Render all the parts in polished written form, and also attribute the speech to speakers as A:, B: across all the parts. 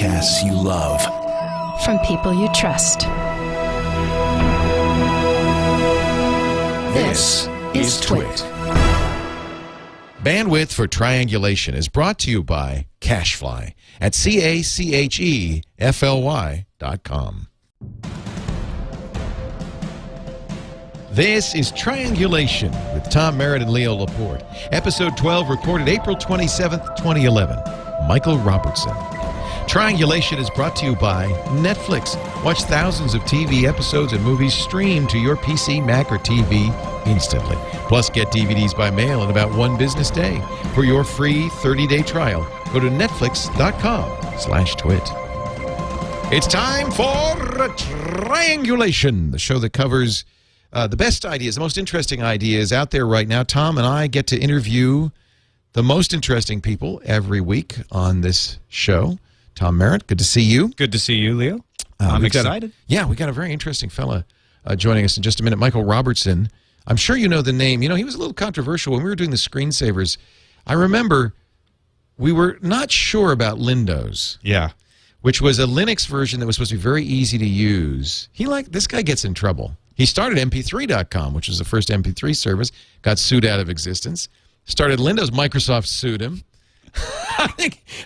A: podcasts you love.
B: From people you trust.
A: This is Twit.
C: Bandwidth for Triangulation is brought to you by Cachefly at CACHEFLY.com. This is Triangulation with Tom Merritt and Leo Laporte. Episode 12 recorded April 27th, 2011. Michael Robertson. Triangulation is brought to you by Netflix. Watch thousands of TV episodes and movies streamed to your PC, Mac, or TV instantly. Plus, get DVDs by mail in about one business day. For your free 30-day trial, go to netflix.com/twit. It's time for Triangulation, the show that covers the best ideas, the most interesting ideas out there right now. Tom and I get to interview the most interesting people every week on this show. Tom Merritt, good to see you.
D: Good to see you, Leo. I'm excited.
C: We got a very interesting fella joining us in just a minute. Michael Robertson. I'm sure you know the name. You know, he was a little controversial when we were doing the screensavers. I remember we were not sure about Lindows.
D: Yeah.
C: Which was a Linux version that was supposed to be very easy to use. This guy gets in trouble. He started MP3.com, which was the first MP3 service, got sued out of existence. Started Lindows, Microsoft sued him.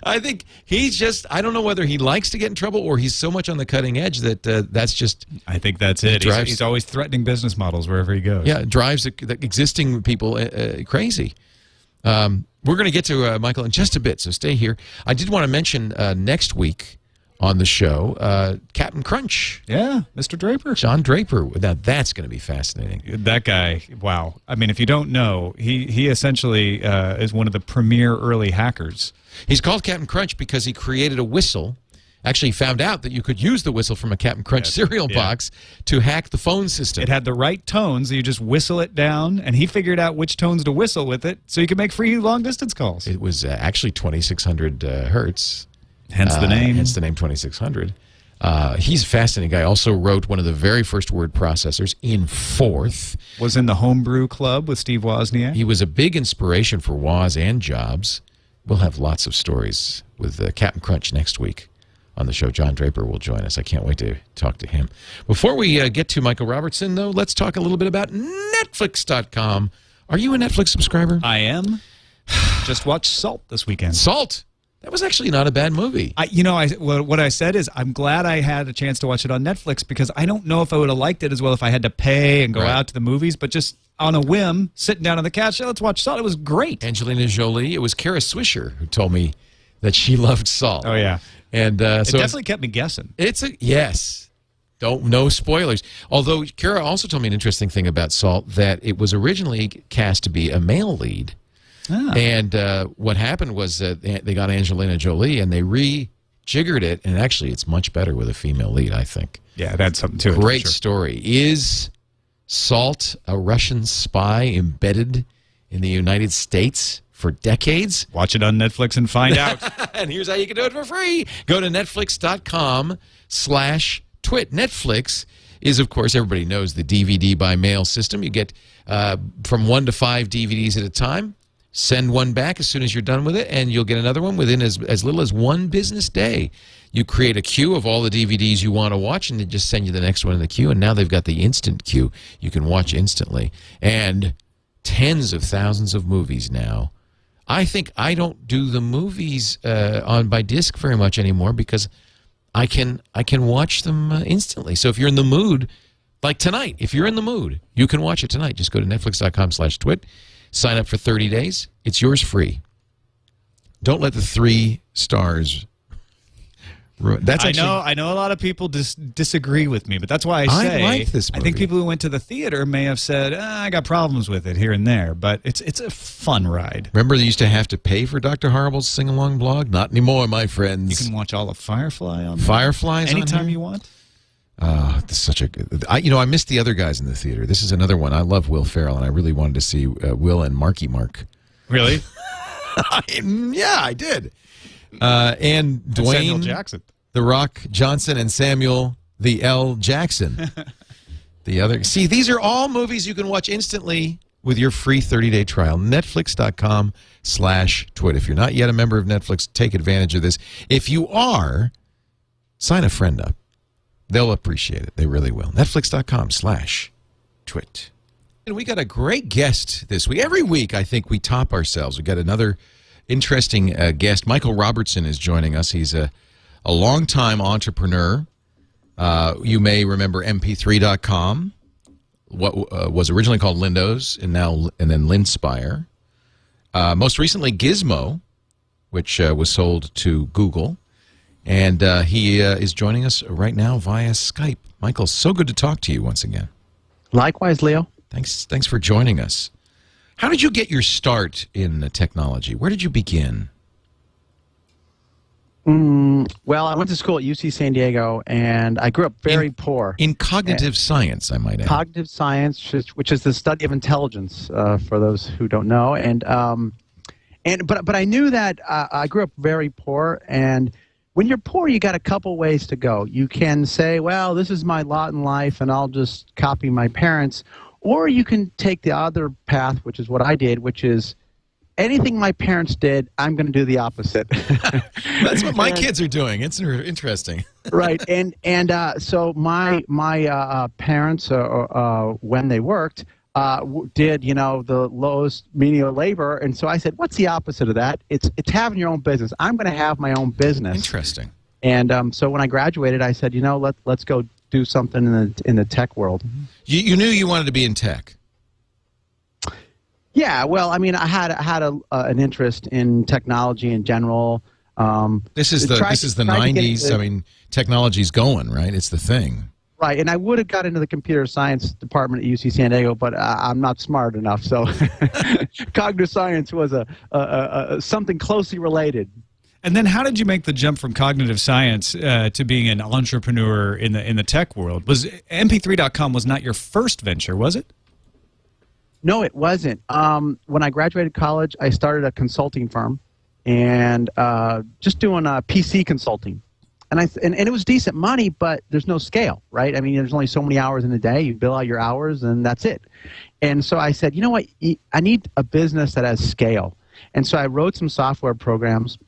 C: I think he's just, I don't know whether he likes to get in trouble or he's so much on the cutting edge that that's just...
D: I think that's it. He's always threatening business models wherever he goes.
C: Yeah, it drives the existing people crazy. We're going to get to Michael in just a bit, so stay here. I did want to mention next week on the show, Captain Crunch.
D: Yeah, Mr. Draper.
C: John Draper. Now, that's going to be fascinating.
D: That guy, wow. I mean, if you don't know, he essentially is one of the premier early hackers.
C: He's called Captain Crunch because he created a whistle. Actually, he found out that you could use the whistle from a Captain Crunch cereal box to hack the phone system.
D: It had the right tones. So you just whistle it down, and he figured out which tones to whistle with it so you could make free long-distance calls.
C: It was actually 2,600 hertz.
D: Hence the name.
C: Hence the name 2600. He's a fascinating guy. Also wrote one of the very first word processors in Forth.
D: Was in the Homebrew Club with Steve Wozniak.
C: He was a big inspiration for Woz and Jobs. We'll have lots of stories with Captain Crunch next week on the show. John Draper will join us. I can't wait to talk to him. Before we get to Michael Robertson, though, let's talk a little bit about Netflix.com. Are you a Netflix subscriber?
D: I am. Just watched Salt this weekend.
C: Salt? That was actually not a bad movie.
D: What I said is I'm glad I had a chance to watch it on Netflix because I don't know if I would have liked it as well if I had to pay and go out to the movies, but just on a whim, sitting down on the couch, let's watch Salt. It was great.
C: Angelina Jolie. It was Kara Swisher who told me that she loved Salt.
D: Oh, yeah.
C: And
D: it definitely kept me guessing.
C: Yes. No spoilers. Although Kara also told me an interesting thing about Salt, that it was originally cast to be a male lead. Ah. And what happened was that they got Angelina Jolie and they rejiggered it, and actually it's much better with a female lead, I think.
D: Yeah, that's something to it.
C: Great story. Is Salt a Russian spy embedded in the United States for decades?
D: Watch it on Netflix and find out.
C: And here's how you can do it for free. Go to netflix.com/twit. Netflix is, of course, everybody knows the DVD by mail system. You get from 1 to 5 DVDs at a time. Send one back as soon as you're done with it, and you'll get another one within as little as one business day. You create a queue of all the DVDs you want to watch, and they just send you the next one in the queue, and now they've got the instant queue. You can watch instantly. And tens of thousands of movies now. I think I don't do the movies by disc very much anymore because I can watch them instantly. So if you're in the mood, like tonight, if you're in the mood, you can watch it tonight. Just go to netflix.com/twit. Sign up for 30 days. It's yours free. Don't let the 3 stars...
D: I know a lot of people disagree with me, but that's why I say
C: I like this movie.
D: I think people who went to the theater may have said, I got problems with it here and there, but it's a fun ride.
C: Remember they used to have to pay for Dr. Horrible's sing-along blog? Not anymore, my friends.
D: You can watch all of Firefly on there.
C: Firefly's
D: anytime
C: on here?
D: You want.
C: This is such a good... I missed the other guys in the theater. This is another one. I love Will Ferrell, and I really wanted to see Will and Marky Mark.
D: Really?
C: Yeah, I did. And Dwayne
D: Samuel Jackson,
C: The Rock Johnson, and Samuel the L. Jackson. The other... See, these are all movies you can watch instantly with your free 30-day trial. Netflix.com/twit. If you're not yet a member of Netflix, take advantage of this. If you are... sign a friend up. They'll appreciate it. They really will. Netflix.com/twit. And we got a great guest this week. Every week, I think we top ourselves. We got another interesting guest. Michael Robertson is joining us. He's a longtime entrepreneur. You may remember MP3.com, what was originally called Lindo's, and then Linspire. Most recently, Gizmo, which was sold to Google. And he is joining us right now via Skype. Michael, so good to talk to you once again.
E: Likewise, Leo.
C: Thanks for joining us. How did you get your start in technology? Where did you begin?
E: Well, I went to school at UC San Diego, and I grew up very poor.
C: In cognitive science, I might add.
E: Cognitive science, which is the study of intelligence, for those who don't know. But I knew that I grew up very poor, and when you're poor, you got a couple ways to go. You can say, well, this is my lot in life, and I'll just copy my parents. Or you can take the other path, which is what I did, which is anything my parents did, I'm going to do the opposite.
C: That's what my kids are doing. It's interesting.
E: Right. So my parents, when they worked, did, the lowest menial labor. And so I said, what's the opposite of that? It's having your own business. I'm going to have my own business.
C: Interesting.
E: And so when I graduated, I said, let's go do something in the tech world.
C: You knew you wanted to be in tech.
E: Yeah, well, I mean, I had an interest in technology in general.
C: This is the 90s. I mean, technology's going, right? It's the thing.
E: Right, and I would have got into the computer science department at UC San Diego, but I'm not smart enough. So, cognitive science was something closely related.
D: And then, how did you make the jump from cognitive science to being an entrepreneur in the tech world? Was MP3.com was not your first venture, was it?
E: No, it wasn't. When I graduated college, I started a consulting firm, and just doing PC consulting. And it was decent money, but there's no scale, right? I mean, there's only so many hours in a day. You bill out your hours, and that's it. And so I said, you know what? I need a business that has scale. And so I wrote some software programs.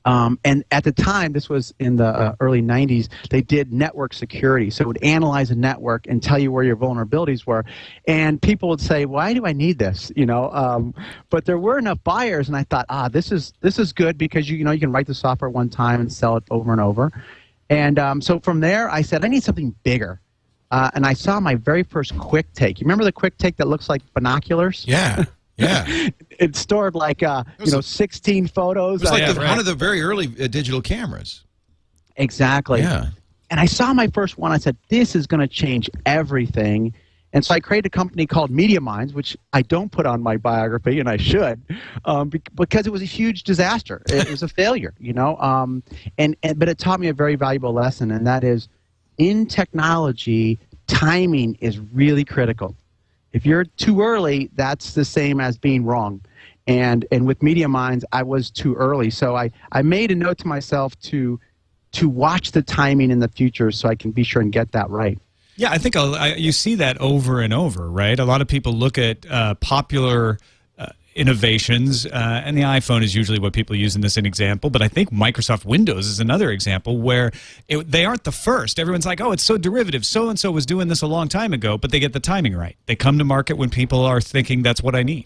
E: And at the time, this was in the early 90s, they did network security. So it would analyze a network and tell you where your vulnerabilities were. And people would say, why do I need this? But there were enough buyers, and I thought, this is good because you can write the software one time and sell it over and over. And so from there, I said, I need something bigger. And I saw my very first quick take. You remember the quick take that looks like binoculars?
C: Yeah. Yeah.
E: It stored like 16 photos.
C: It was like one of the very early digital cameras.
E: Exactly.
C: Yeah.
E: And I saw my first one. I said, this is going to change everything. And so I created a company called Media Minds, which I don't put on my biography, and I should, because it was a huge disaster. It was a failure, but it taught me a very valuable lesson, and that is, in technology, timing is really critical. If you're too early, that's the same as being wrong. And with Media Minds, I was too early. So I made a note to myself to watch the timing in the future so I can be sure and get that right.
D: Yeah, I think you see that over and over, right? A lot of people look at popular innovations, and the iPhone is usually what people use in this example, but I think Microsoft Windows is another example where they aren't the first. Everyone's like, oh, it's so derivative. So-and-so was doing this a long time ago, but they get the timing right. They come to market when people are thinking that's what I need.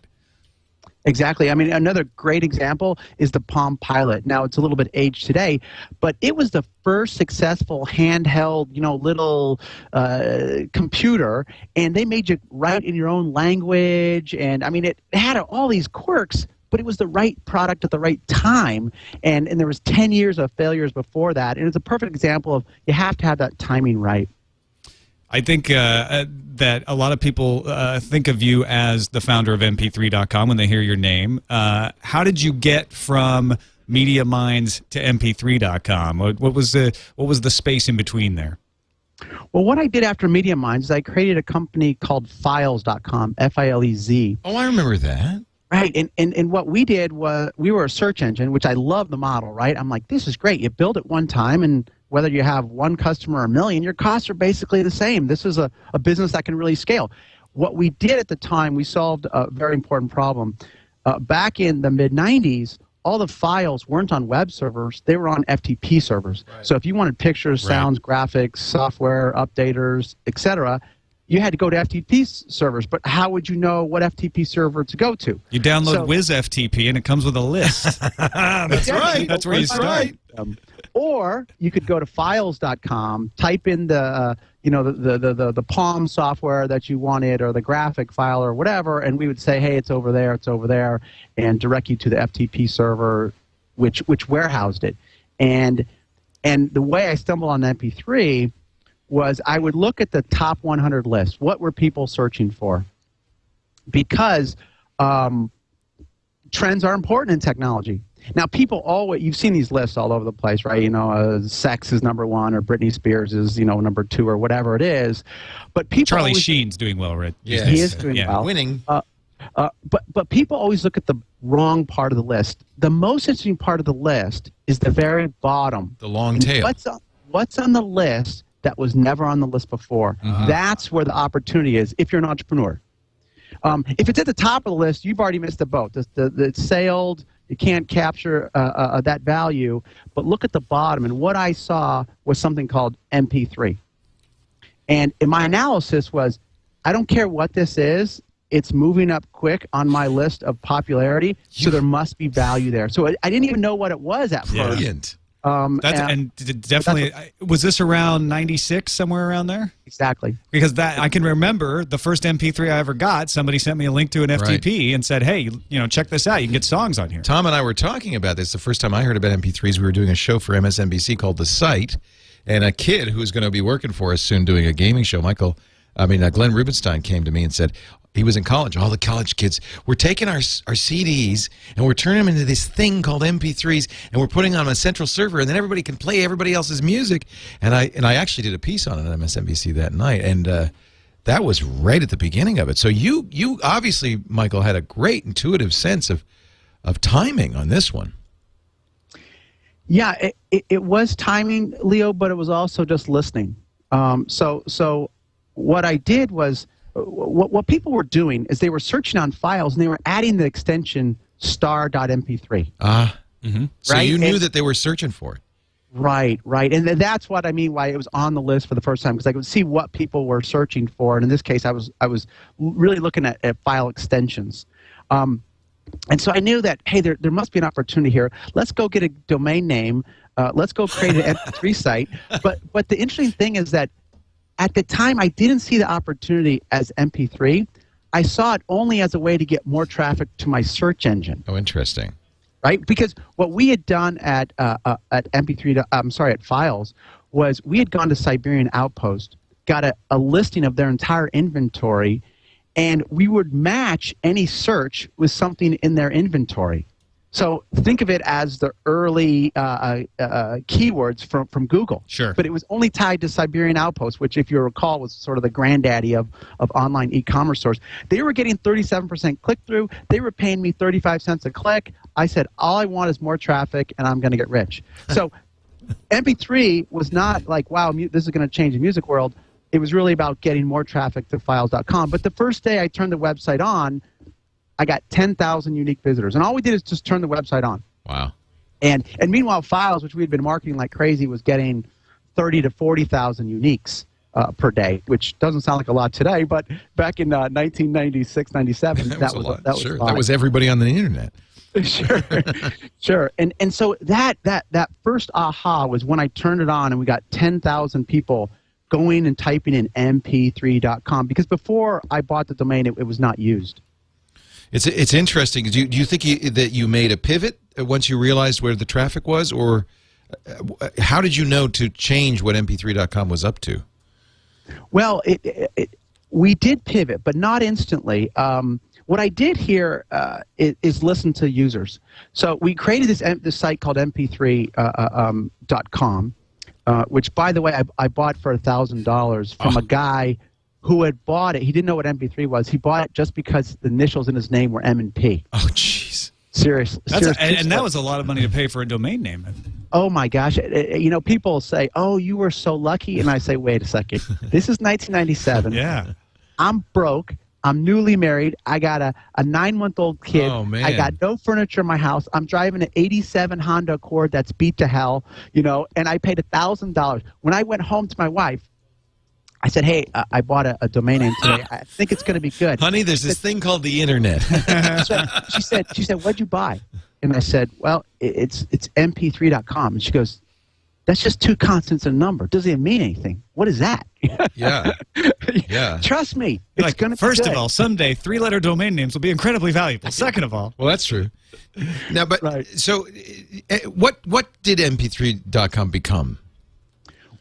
E: Exactly. I mean, another great example is the Palm Pilot. Now, it's a little bit aged today, but it was the first successful handheld, little computer, and they made you write in your own language. And, I mean, it had all these quirks, but it was the right product at the right time. And there was 10 years of failures before that. And it's a perfect example of you have to have that timing right.
D: I think that a lot of people think of you as the founder of MP3.com when they hear your name. How did you get from Media Minds to MP3.com? What was the space in between there?
E: Well, what I did after Media Minds is I created a company called Files.com, F-I-L-E-Z.
C: Oh, I remember that.
E: Right, and what we did was we were a search engine, which I love the model, right? I'm like, this is great. You build it one time, and whether you have one customer or a million, your costs are basically the same. This is a business that can really scale. What we did at the time, we solved a very important problem. Back in the mid-'90s, all the files weren't on web servers; they were on FTP servers. Right. So if you wanted pictures, sounds, graphics, software, updaters, etc., you had to go to FTP servers. But how would you know what FTP server to go to?
D: You download WizFTP, and it comes with a list. That's right. That's where you start.
E: Or you could go to files.com, type in the the Palm software that you wanted, or the graphic file, or whatever, and we would say, hey, it's over there, and direct you to the FTP server, which warehoused it. And the way I stumbled on MP3 was I would look at the top 100 list. What were people searching for? Because trends are important in technology. Now, people always, you've seen these lists all over the place, right? Sex is number one, or Britney Spears is, number two, or whatever it is. But people
D: Charlie
E: always,
D: Sheen's doing well, right?
C: Yes.
E: He is doing well.
C: Winning.
E: But people always look at the wrong part of the list. The most interesting part of the list is the very bottom.
C: The long tail.
E: What's on the list that was never on the list before? That's where the opportunity is if you're an entrepreneur. If it's at the top of the list, you've already missed the boat. It's sailed. You can't capture that value. But look at the bottom, and what I saw was something called MP3. And in my analysis was, I don't care what this is, it's moving up quick on my list of popularity, so there must be value there. So I didn't even know what it was at first.
C: Brilliant.
D: Definitely, was this around 96, somewhere around there?
E: Exactly.
D: Because I can remember the first MP3 I ever got, somebody sent me a link to an FTP and said, hey, check this out. You can get songs on here.
C: Tom and I were talking about this the first time I heard about MP3s. We were doing a show for MSNBC called The Site, and a kid who's going to be working for us soon doing a gaming show, Glenn Rubenstein, came to me and said, he was in college. All the college kids, we're taking our CDs and we're turning them into this thing called MP3s, and we're putting on a central server, and then everybody can play everybody else's music. And I actually did a piece on it on MSNBC that night, and that was right at the beginning of it. So you obviously, Michael, had a great intuitive sense of timing on this one.
E: Yeah, it was timing, Leo, but it was also just listening. So what I did was, what people were doing is they were searching on files, and they were adding the extension star.mp3.
C: So you knew that they were searching for it.
E: Right. And that's what I mean why it was on the list for the first time, because I could see what people were searching for. And in this case, I was really looking at file extensions. And so I knew that, hey, there must be an opportunity here. Let's go get a domain name. Let's go create an MP3 site. But the interesting thing is that at the time, I didn't see the opportunity as MP3. I saw it only as a way to get more traffic to my search engine.
C: Oh, interesting.
E: Right? Because what we had done at MP3, at Files, was we had gone to Siberian Outpost, got a listing of their entire inventory, and we would match any search with something in their inventory. So think of it as the early keywords from Google.
D: Sure.
E: But it was only tied to Siberian Outpost, which, if you recall, was sort of the granddaddy of online e-commerce stores. They were getting 37% click-through. They were paying me 35 cents a click. I said, all I want is more traffic, and I'm going to get rich. So MP3 was not like, wow, this is going to change the music world. It was really about getting more traffic to files.com. But the first day I turned the website on, I got 10,000 unique visitors. And all we did is just turn the website on.
C: Wow.
E: And meanwhile, Files, which we had been marketing like crazy, was getting 30 to 40,000 uniques per day, which doesn't sound like a lot today, but back in 1996, 97, that was a lot. That
C: sure.
E: was
C: That was everybody on the internet.
E: Sure. And so that first aha was when I turned it on and we got 10,000 people going and typing in mp3.com, because before I bought the domain, it was not used.
C: It's interesting. Do you think that you made a pivot once you realized where the traffic was, or how did you know to change what mp3.com was up to? Well,
E: we did pivot, but not instantly. What I did here is listen to users. So we created this site called mp3.com, which, by the way, I bought for $1,000 from a guy who had bought it. He didn't know what MP3 was. He bought it just because the initials in his name were M and P.
C: Oh, jeez.
E: Serious.
D: And that was a lot of money to pay for a domain name.
E: Oh, my gosh. People say, oh, you were so lucky. And I say, wait a second. This is 1997.
D: Yeah.
E: I'm broke. I'm newly married. I got a 9-month-old kid.
C: Oh, man.
E: I got no furniture in my house. I'm driving an 87 Honda Accord that's beat to hell, and I paid $1,000. When I went home to my wife, I said, hey, I bought a domain name today. I think it's going to be good.
C: Honey, there's this thing called the internet.
E: So she said, what'd you buy? And I said, well, it's mp3.com. And she goes, that's just 2 constants and a number. Doesn't even mean anything. What is that?
C: Yeah. Yeah.
E: Trust me. It's going to be
D: First
E: good.
D: of all, someday 3-letter domain names will be incredibly valuable. Second of all,
C: Well, that's true. Now, but
E: Right.
C: so what did mp3.com become?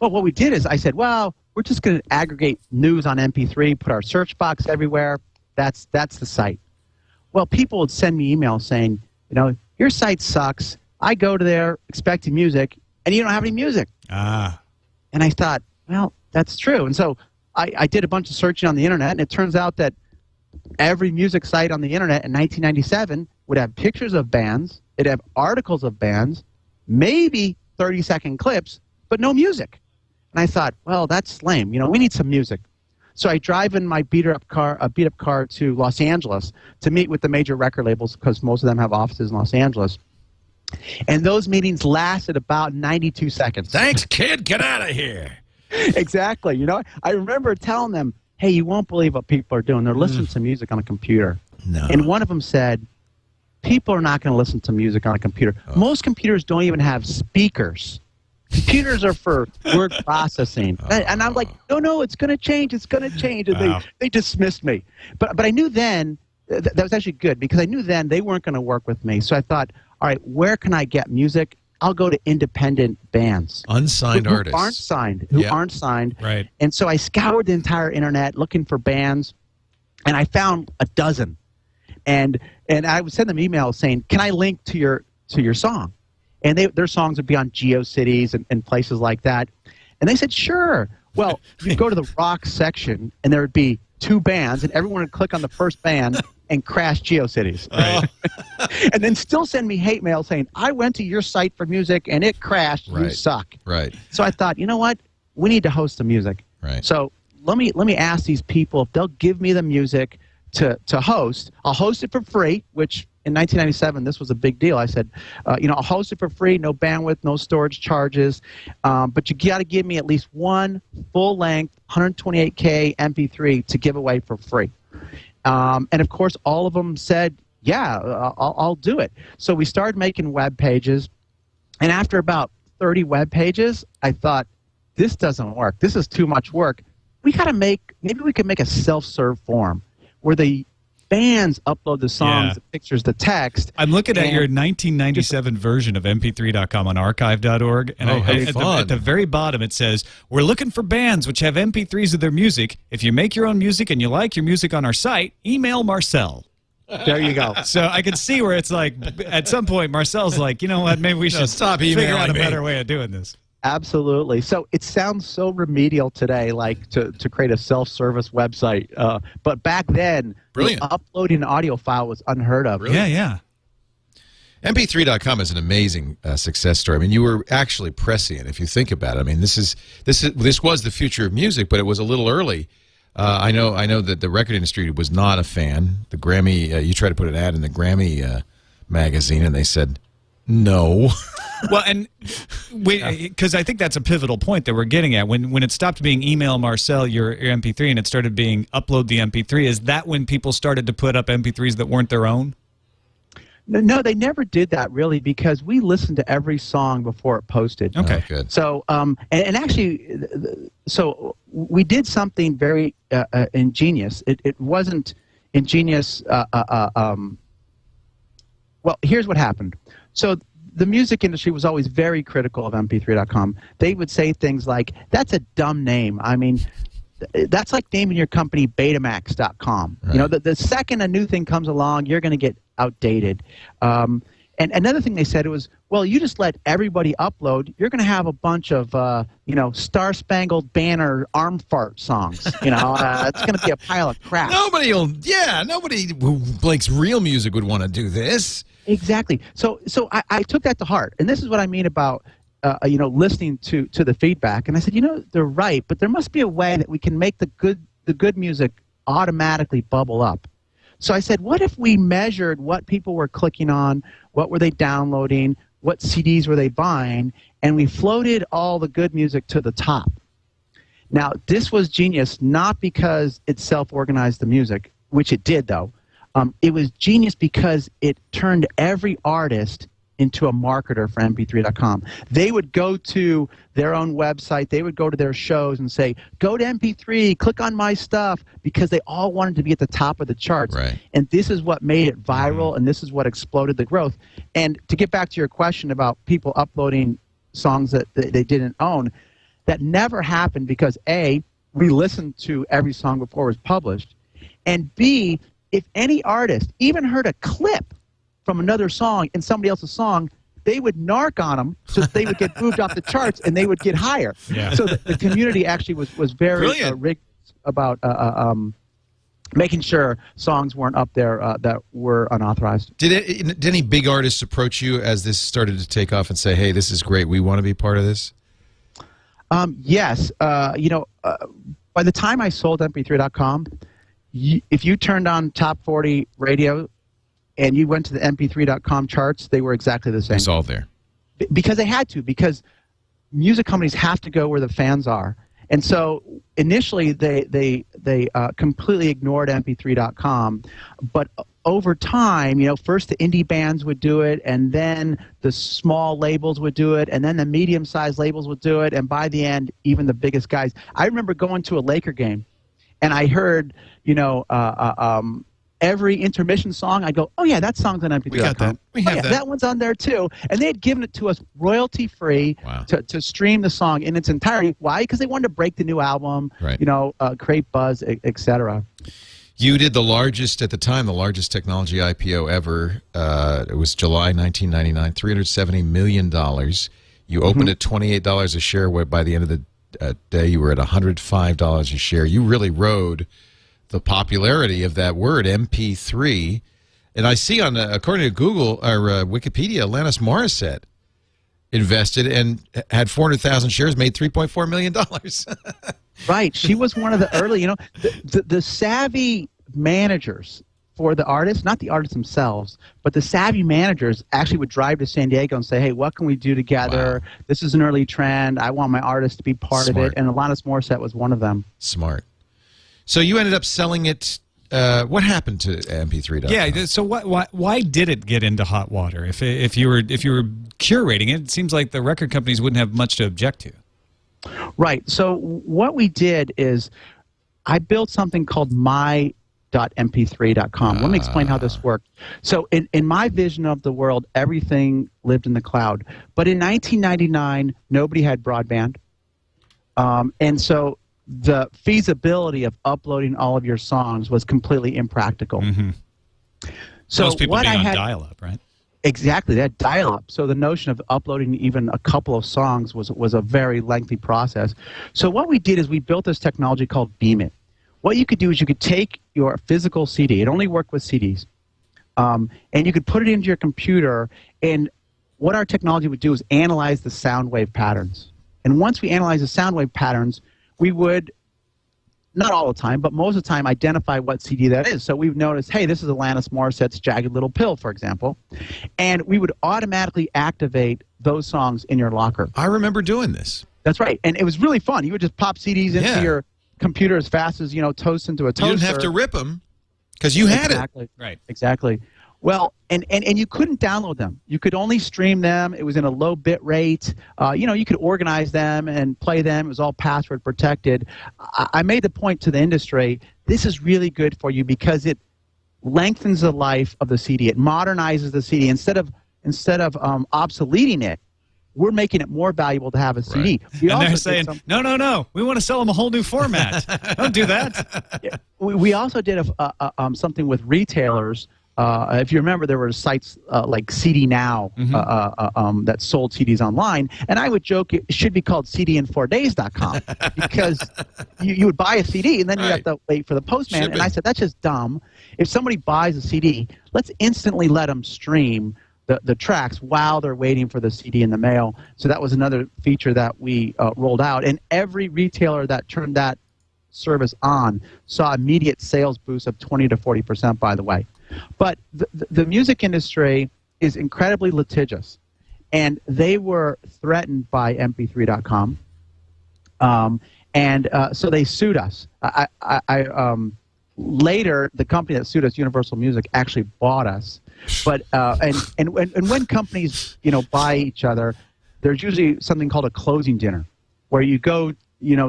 E: Well, what we did is I said, well, we're just going to aggregate news on MP3, put our search box everywhere. That's the site. Well, people would send me emails saying, your site sucks. I go to there expecting music, and you don't have any music.
D: ah,
E: And I thought, well, that's true. And so I did a bunch of searching on the internet, and it turns out that every music site on the internet in 1997 would have pictures of bands, it'd have articles of bands, maybe 30-second clips, but no music. And I thought, well, that's lame. We need some music. So I drive in my beat-up car to Los Angeles to meet with the major record labels because most of them have offices in Los Angeles. And those meetings lasted about 92 seconds.
C: Thanks, kid. Get out of here.
E: Exactly. I remember telling them, hey, you won't believe what people are doing. They're listening to music on a computer.
C: No.
E: And one of them said, people are not going to listen to music on a computer. Most computers don't even have speakers. Computers are for word processing. And I'm like, no, it's going to change. It's going to change. And
D: Wow.
E: they dismissed me. But I knew then, that was actually good because I knew then they weren't going to work with me. So I thought, all right, where can I get music? I'll go to independent bands.
C: Unsigned
E: who
C: artists.
E: aren't signed.
D: right.
E: And so I scoured the entire internet looking for bands, and I found a dozen. And I would send them emails saying, can I link to your song? And their songs would be on GeoCities and places like that. And they said, sure. Well, you'd go to the rock section, and there would be 2 bands, and everyone would click on the first band and crash GeoCities.
C: Right.
E: And then still send me hate mail saying, I went to your site for music, and it crashed. You
C: Right.
E: suck.
C: Right.
E: So I thought, you know what? We need to host the music.
C: Right.
E: So let me ask these people if they'll give me the music to host. I'll host it for free, which in 1997 this was a big deal. I said, I'll host it for free, no bandwidth, no storage charges, but you got to give me at least one full-length 128K MP3 to give away for free. And of course, all of them said, yeah, I'll do it. So we started making web pages, and after about 30 web pages, I thought, this doesn't work. This is too much work. Maybe we could make a self-serve form where the bands upload the songs,
D: Yeah.
E: the pictures, the text.
D: I'm looking at
E: And-
D: your 1997 version of mp3.com on archive.org, and
C: Oh, how
D: at
C: fun.
D: the very bottom it says, we're looking for bands which have mp3s of their music. If you make your own music and you like your music on our site, email Marcel.
E: There you go.
D: So I can see where it's like, at some point, Marcel's like, you know what, maybe we should
C: stop
D: figure out a
C: emailing me.
D: better way of doing this.
E: Absolutely. So it sounds so remedial today, like to create a self-service website. But back then,
C: Brilliant.
E: uploading an audio file was unheard of.
D: Yeah, yeah.
C: MP3.com is an amazing success story. I mean, you were actually prescient if you think about it. I mean, this was the future of music, but it was a little early. I know that the record industry was not a fan. The Grammy, you tried to put an ad in the Grammy magazine, and they said no.
D: Well, and because I think that's a pivotal point that we're getting at. When it stopped being email Marcel your MP3 and it started being upload the MP3, is that when people started to put up MP3s that weren't their own?
E: No, they never did that really because we listened to every song before it posted.
D: Okay.
C: Oh, good.
E: So, and actually, so we did something very ingenious. It wasn't ingenious. Well, here's what happened. So the music industry was always very critical of MP3.com. They would say things like, that's a dumb name. I mean, that's like naming your company Betamax.com.
C: Right.
E: You know, the second a new thing comes along, you're going to get outdated. And another thing they said was, well, you just let everybody upload. You're going to have a bunch of, Star Spangled Banner arm fart songs. It's going to be a pile of crap.
C: Nobody who likes real music would want to do this.
E: Exactly. So I took that to heart, and this is what I mean about listening to the feedback. And I said, they're right, but there must be a way that we can make the good music automatically bubble up. So I said, what if we measured what people were clicking on, what were they downloading, what CDs were they buying, and we floated all the good music to the top. Now, this was genius, not because it self-organized the music, which it did, though. It was genius because it turned every artist into a marketer for mp3.com. They would go to their own website, they would go to their shows and say, go to MP3, click on my stuff, because they all wanted to be at the top of the charts.
C: Right.
E: And this is what made it viral, and this is what exploded the growth. And to get back to your question about people uploading songs that they didn't own, that never happened because A, we listened to every song before it was published, and B, if any artist even heard a clip from another song in somebody else's song, they would narc on them so that they would get moved off the charts and they would get higher. Yeah. So the community actually was very rigged about making sure songs weren't up there that were unauthorized.
C: Did any big artists approach you as this started to take off and say, hey, this is great, we want to be part of this?
E: Yes. By the time I sold mp3.com, if you turned on Top 40 radio and you went to the mp3.com charts, they were exactly the same.
C: It's all there.
E: Because they had to, because music companies have to go where the fans are. And so initially they completely ignored mp3.com, but over time, first the indie bands would do it, and then the small labels would do it, and then the medium-sized labels would do it, and by the end, even the biggest guys. I remember going to a Laker game, and I heard, every intermission song, I go, oh yeah, that song's on MP3.com.
C: We got that. We have
E: that one's on there too. And they had given it to us royalty-free to stream the song in its entirety. Why? Because they wanted to break the new album, create buzz, etc.
C: You did the largest, at the time, the largest technology IPO ever. It was July 1999, $370 million. You opened at $28 a share, where by the end of the day you were at $105 a share. You really rode the popularity of that word, MP3. And I see according to Google or Wikipedia, Alanis Morissette invested and had 400,000 shares, made $3.4 million.
E: Right. She was one of the early, the savvy managers for the artists, not the artists themselves, but the savvy managers actually would drive to San Diego and say, hey, what can we do together? Wow. This is an early trend. I want my artist to be part of it. And Alanis Morissette was one of them.
C: Smart. So you ended up selling it. What happened to MP3.com?
D: Yeah. So why did it get into hot water? If you were curating it, it seems like the record companies wouldn't have much to object to.
E: Right. So what we did is I built something called my.mp3.com. Let me explain how this worked. So in my vision of the world, everything lived in the cloud. But in 1999, nobody had broadband. And so the feasibility of uploading all of your songs was completely impractical. So
D: most people being on dial-up, right?
E: Exactly, that dial-up. So the notion of uploading even a couple of songs was a very lengthy process. So what we did is we built this technology called Beam It. What you could do is you could take your physical CD. It only worked with CDs. And you could put it into your computer, and what our technology would do is analyze the sound wave patterns. And once we analyze the sound wave patterns, we would, not all the time, but most of the time, identify what CD that is. So we've noticed, hey, this is Alanis Morissette's Jagged Little Pill, for example. And we would automatically activate those songs in your locker.
C: I remember doing this.
E: That's right. And it was really fun. You would just pop CDs into your computer as fast as, toast into a toaster.
C: You didn't have to rip them because you had it.
E: Right. Exactly. Well, and you couldn't download them. You could only stream them. It was in a low bit rate. You could organize them and play them. It was all password protected. I made the point to the industry, this is really good for you because it lengthens the life of the CD. It modernizes the CD. Instead of obsoleting it, we're making it more valuable to have a CD.
D: Right. And they're saying, no, we want to sell them a whole new format. Don't do that.
E: Yeah. We also did something with retailers. If you remember, there were sites like CD Now that sold CDs online, and I would joke it should be called CDin4days.com because you would buy a CD and then you have to wait for the postman. And I said, that's just dumb. If somebody buys a CD, let's instantly let them stream the tracks while they're waiting for the CD in the mail. So that was another feature that we rolled out, and every retailer that turned that service on saw immediate sales boosts of 20 to 40%, by the way. But the music industry is incredibly litigious, and they were threatened by MP3.com, so they sued us. Later, the company that sued us, Universal Music, actually bought us. But and when companies buy each other, there's usually something called a closing dinner, where you go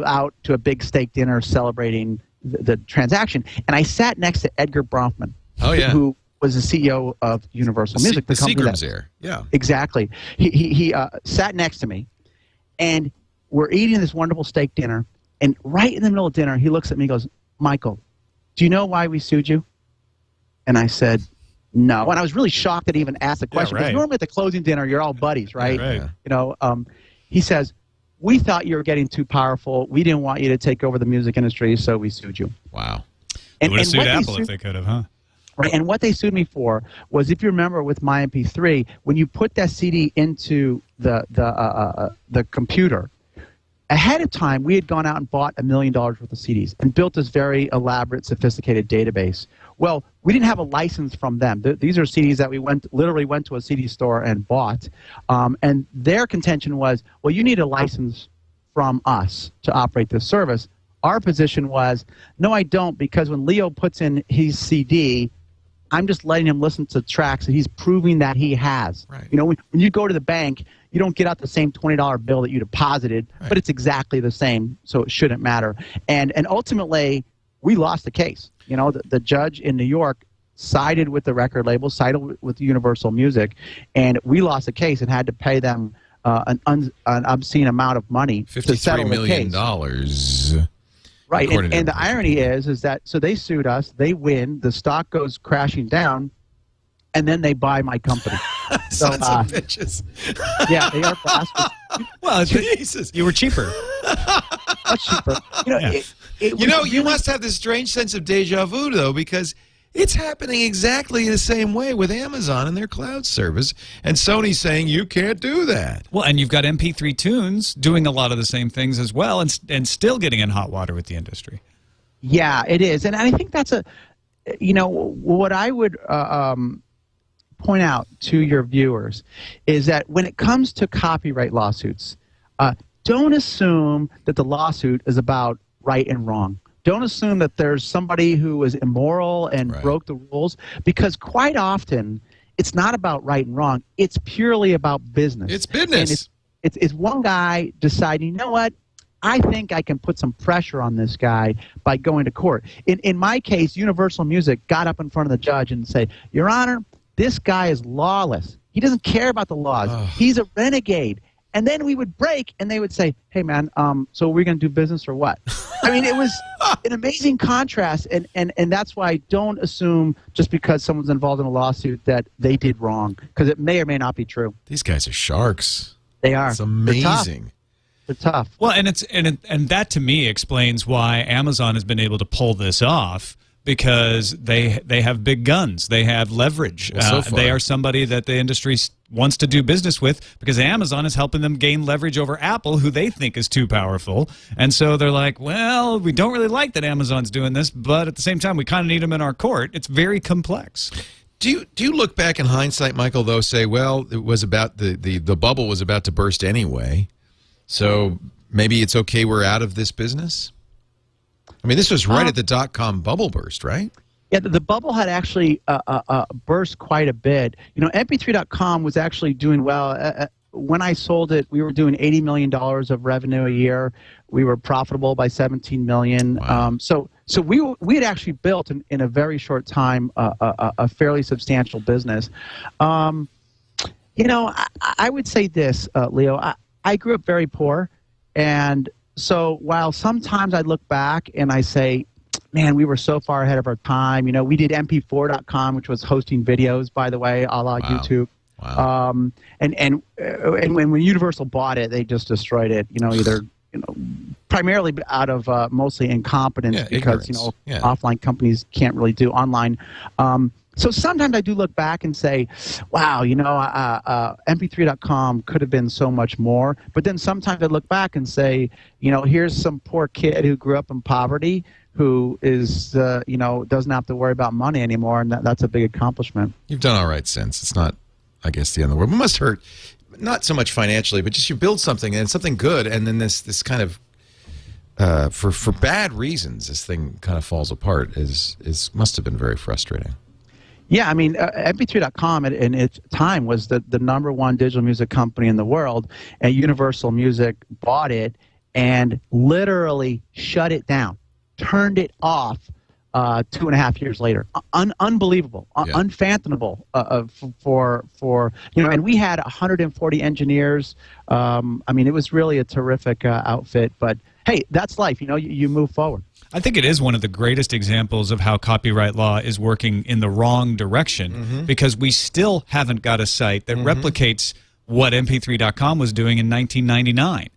E: out to a big steak dinner celebrating the transaction. And I sat next to Edgar Bronfman, who was the CEO of Universal Music,
C: the
E: company
C: Seagram's heir. Yeah,
E: exactly. He sat next to me, and we're eating this wonderful steak dinner. And right in the middle of dinner, he looks at me and goes, "Michael, do you know why we sued you?" And I said, "No." And I was really shocked that he even asked the question, because normally at the closing dinner, you're all buddies, right? He says, "We thought you were getting too powerful. We didn't want you to take over the music industry, so we sued you."
C: Wow.
D: They would have sued Apple if they could have, huh?
E: Right. And what they sued me for was, if you remember with my MP3, when you put that CD into the computer, ahead of time, we had gone out and bought $1 million worth of CDs and built this very elaborate, sophisticated database. Well, we didn't have a license from them. These are CDs that we literally went to a CD store and bought. And their contention was, well, you need a license from us to operate this service. Our position was, no, I don't, because when Leo puts in his CD, I'm just letting him listen to tracks that he's proving that he has.
C: Right.
E: When you go to the bank, you don't get out the same $20 bill that you deposited, but it's exactly the same, so it shouldn't matter. And ultimately, we lost the case. The judge in New York sided with the record label, sided with Universal Music, and we lost the case and had to pay them an obscene amount of money to settle the case.
C: $53 million.
E: Right, and the irony is that, so they sued us, they win, the stock goes crashing down, and then they buy my company.
C: Sons of bitches.
E: Yeah, they are bastards.
D: Well,
C: Jesus.
D: You were cheaper.
E: Much cheaper.
C: You must have this strange sense of deja vu, though, because it's happening exactly the same way with Amazon and their cloud service, and Sony's saying you can't do that.
D: Well, and you've got MP3 Tunes doing a lot of the same things as well, and still getting in hot water with the industry.
E: Yeah, it is, and I think that's what I would point out to your viewers is that when it comes to copyright lawsuits, don't assume that the lawsuit is about right and wrong. Don't assume that there's somebody who was immoral and broke the rules, because quite often it's not about right and wrong. It's purely about business.
C: It's business.
E: And it's one guy deciding, you know what, I think I can put some pressure on this guy by going to court. In my case, Universal Music got up in front of the judge and said, Your Honor, this guy is lawless. He doesn't care about the laws. He's a renegade. And then we would break, and they would say, hey, man, so we're going to do business or what? I mean, it was an amazing contrast, and that's why I don't assume just because someone's involved in a lawsuit that they did wrong, because it may or may not be true.
C: These guys are sharks.
E: They are.
C: It's amazing.
E: They're tough.
D: Well, and that to me explains why Amazon has been able to pull this off, because they have big guns. They have leverage.
C: Well, so
D: they are somebody that the industry wants to do business with, because Amazon is helping them gain leverage over Apple, who they think is too powerful. And so they're like, well, we don't really like that Amazon's doing this, but at the same time, we kind of need them in our court. It's very complex.
C: Do you look back in hindsight, Michael, though, say, well, it was about the bubble was about to burst anyway, so maybe it's okay we're out of this business? I mean, this was right at the dot-com bubble burst, right?
E: Yeah, the bubble had actually burst quite a bit. MP3.com was actually doing well. When I sold it, we were doing $80 million of revenue a year. We were profitable by $17 million.
C: Wow.
E: So we had actually built in a very short time a fairly substantial business. I would say this, Leo. I grew up very poor, and so while sometimes I look back and I say, man, we were so far ahead of our time. We did mp4.com, which was hosting videos, by the way, a la YouTube.
C: Wow.
E: And when Universal bought it, they just destroyed it. Primarily out of mostly incompetence, because offline companies can't really do online. So sometimes I do look back and say, wow, MP3.com could have been so much more. But then sometimes I look back and say, here's some poor kid who grew up in poverty who is, doesn't have to worry about money anymore, and that's a big accomplishment.
C: You've done all right since. It's not, I guess, the end of the world. It must hurt, not so much financially, but just you build something and something good, and then this kind of, for bad reasons, this thing kind of falls apart. Must have been very frustrating.
E: Yeah, I mean, MP3.com in its time was the #1 digital music company in the world, and Universal Music bought it and literally shut it down, turned it off 2.5 years later. Unbelievable, unfathomable for and we had 140 engineers. I mean, it was really a terrific outfit, but hey, that's life. You move forward.
D: I think it is one of the greatest examples of how copyright law is working in the wrong direction, because we still haven't got a site that replicates what MP3.com was doing in 1999.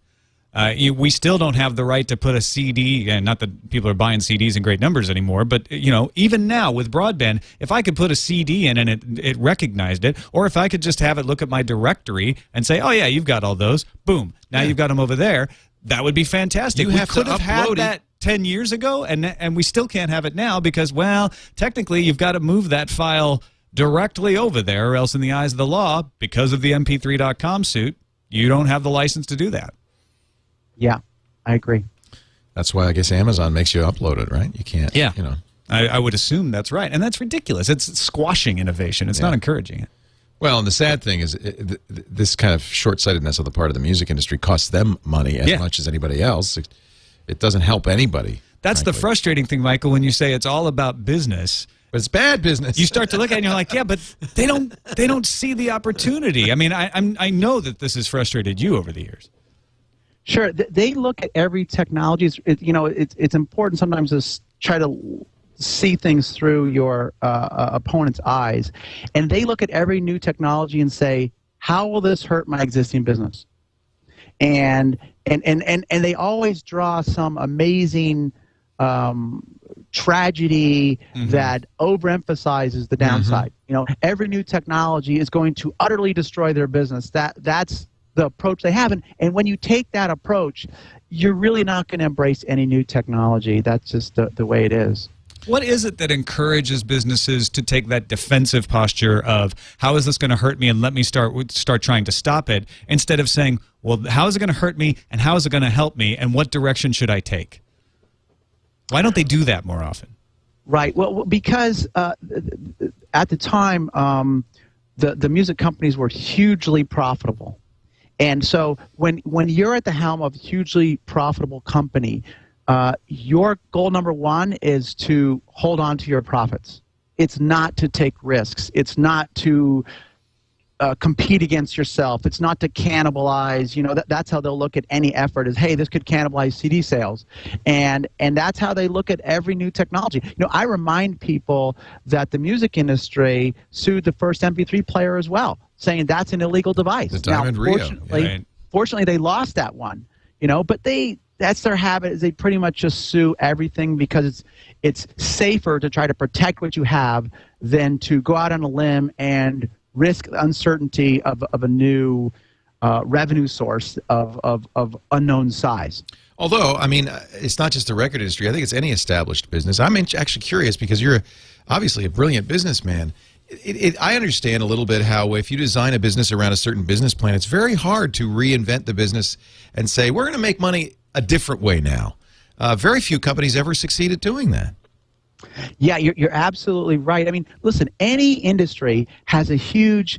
D: We still don't have the right to put a CD, and not that people are buying CDs in great numbers anymore, but even now with broadband, if I could put a CD in and it recognized it, or if I could just have it look at my directory and say, oh yeah, you've got all those, boom, now you've got them over there, that would be fantastic.
C: You could have
D: had that 10 years ago, and we still can't have it now because, well, technically you've got to move that file directly over there, or else in the eyes of the law, because of the MP3.com suit, you don't have the license to do that.
E: Yeah, I agree.
C: That's why I guess Amazon makes you upload it, right? You can't.
D: Yeah. I would assume that's right, and that's ridiculous. It's squashing innovation. It's not encouraging it.
C: Well, and the sad thing is this kind of short-sightedness on the part of the music industry costs them money as much as anybody else. It doesn't help anybody.
D: That's frankly the frustrating thing, Michael, when you say it's all about business.
C: But it's bad business.
D: You start to look at it and you're like, yeah, but they don't see the opportunity. I mean, I know that this has frustrated you over the years.
E: Sure, they look at every technology. It's important sometimes to try to see things through your opponent's eyes, and they look at every new technology and say, how will this hurt my existing business? And they always draw some amazing tragedy that overemphasizes the downside. Every new technology is going to utterly destroy their business. That's the approach they have, and when you take that approach, you're really not going to embrace any new technology. That's just the way it is.
D: What is it that encourages businesses to take that defensive posture of, how is this going to hurt me, and let me start trying to stop it, instead of saying, well, how is it going to hurt me, and how is it going to help me, and what direction should I take? Why don't they do that more often?
E: Right. Well, because at the time, the music companies were hugely profitable. And so when you're at the helm of a hugely profitable company, your goal #1 is to hold on to your profits. It's not to take risks. It's not to compete against yourself. It's not to cannibalize. That's how they'll look at any effort, is, hey, this could cannibalize CD sales. And that's how they look at every new technology. I remind people that the music industry sued the first MP3 player as well, saying that's an illegal device.
C: The Diamond Rio.
E: Fortunately, they lost that one. But that's their habit, is they pretty much just sue everything because it's safer to try to protect what you have than to go out on a limb and risk the uncertainty of a new revenue source of unknown size.
C: Although, I mean, it's not just the record industry. I think it's any established business. I'm actually curious, because you're obviously a brilliant businessman. I understand a little bit how if you design a business around a certain business plan, it's very hard to reinvent the business and say, we're going to make money a different way now. Very few companies ever succeed at doing that.
E: Yeah, you're absolutely right. I mean, listen, any industry has a huge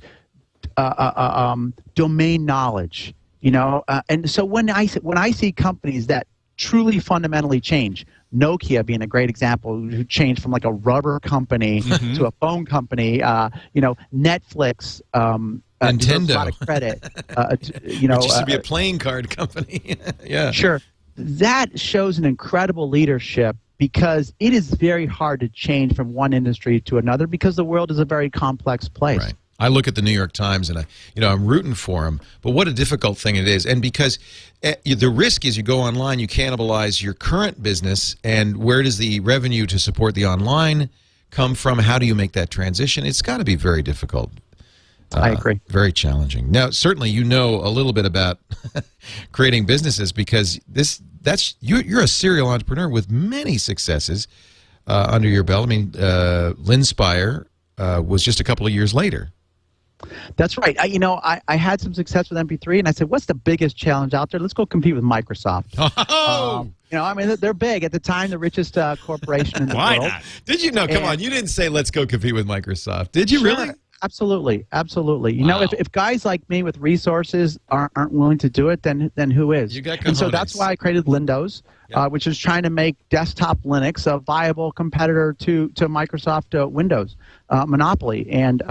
E: domain knowledge, and so when I see companies that truly fundamentally change, Nokia being a great example, who changed from like a rubber company to a phone company, Netflix,
C: Nintendo,
E: a lot of credit,
C: which used to be a playing card company. Yeah,
E: sure. That shows an incredible leadership, because it is very hard to change from one industry to another, because the world is a very complex place.
C: Right. I look at the New York Times and I'm rooting for them, but what a difficult thing it is. And because the risk is you go online, you cannibalize your current business, and where does the revenue to support the online come from? How do you make that transition? It's got to be very difficult.
E: I agree.
C: Very challenging. Now, certainly, you know a little bit about creating businesses because you're a serial entrepreneur with many successes under your belt. I mean, Linspire was just a couple of years later.
E: That's right. I had some success with MP3, and I said, "What's the biggest challenge out there? Let's go compete with Microsoft."
C: Oh!
E: I mean, they're big at the time, the richest corporation in the
C: Why
E: world.
C: not? Did you know? Come on, you didn't say let's go compete with Microsoft, did you? Really?
E: Absolutely, absolutely.
C: Wow.
E: If guys like me with resources aren't willing to do it, then who is?
C: You got cojones.
E: And so that's why I created Lindows, which is trying to make desktop Linux a viable competitor to Microsoft Windows monopoly. And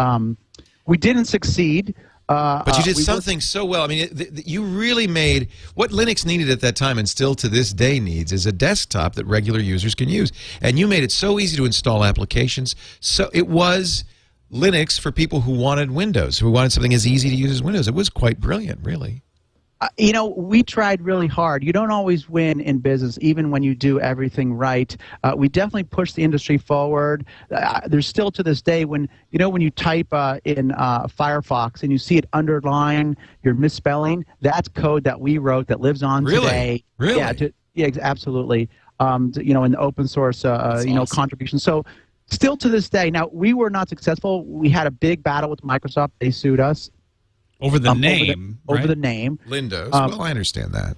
E: we didn't succeed.
C: But you did something so well. I mean, you really made what Linux needed at that time and still to this day needs is a desktop that regular users can use. And you made it so easy to install applications. So it was Linux for people who wanted Windows, who wanted something as easy to use as Windows. It was quite brilliant, really.
E: We tried really hard. You don't always win in business, even when you do everything right. We definitely pushed the industry forward. There's still to this day when you type in Firefox and you see it underline your misspelling, that's code that we wrote that lives on today.
C: Really?
E: Yeah, absolutely. In the open source, awesome. Contribution. So still to this day. Now, we were not successful. We had a big battle with Microsoft. They sued us.
D: Over the name,
E: over the name.
C: Windows. Well, I understand that.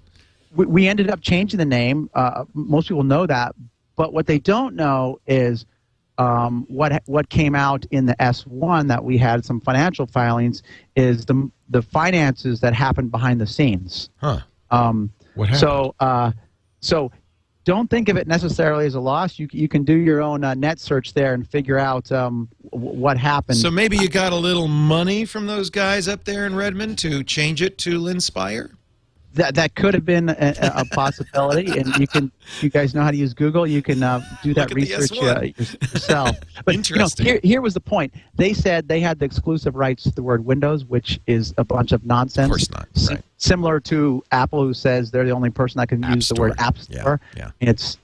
E: We ended up changing the name. Most people know that, but what they don't know is what came out in the S1 that we had some financial filings is the finances that happened behind the scenes.
C: Huh. What happened?
E: So don't think of it necessarily as a loss. You can do your own net search there and figure out what happened.
C: So maybe you got a little money from those guys up there in Redmond to change it to Linspire?
E: That could have been a possibility, and you guys know how to use Google. You can do that research yourself. But
C: interesting.
E: Here was the point. They said they had the exclusive rights to the word Windows, which is a bunch of nonsense.
C: Of course not. Right.
E: Similar to Apple, who says they're the only person that can use the word App Store.
C: Yeah.
E: It's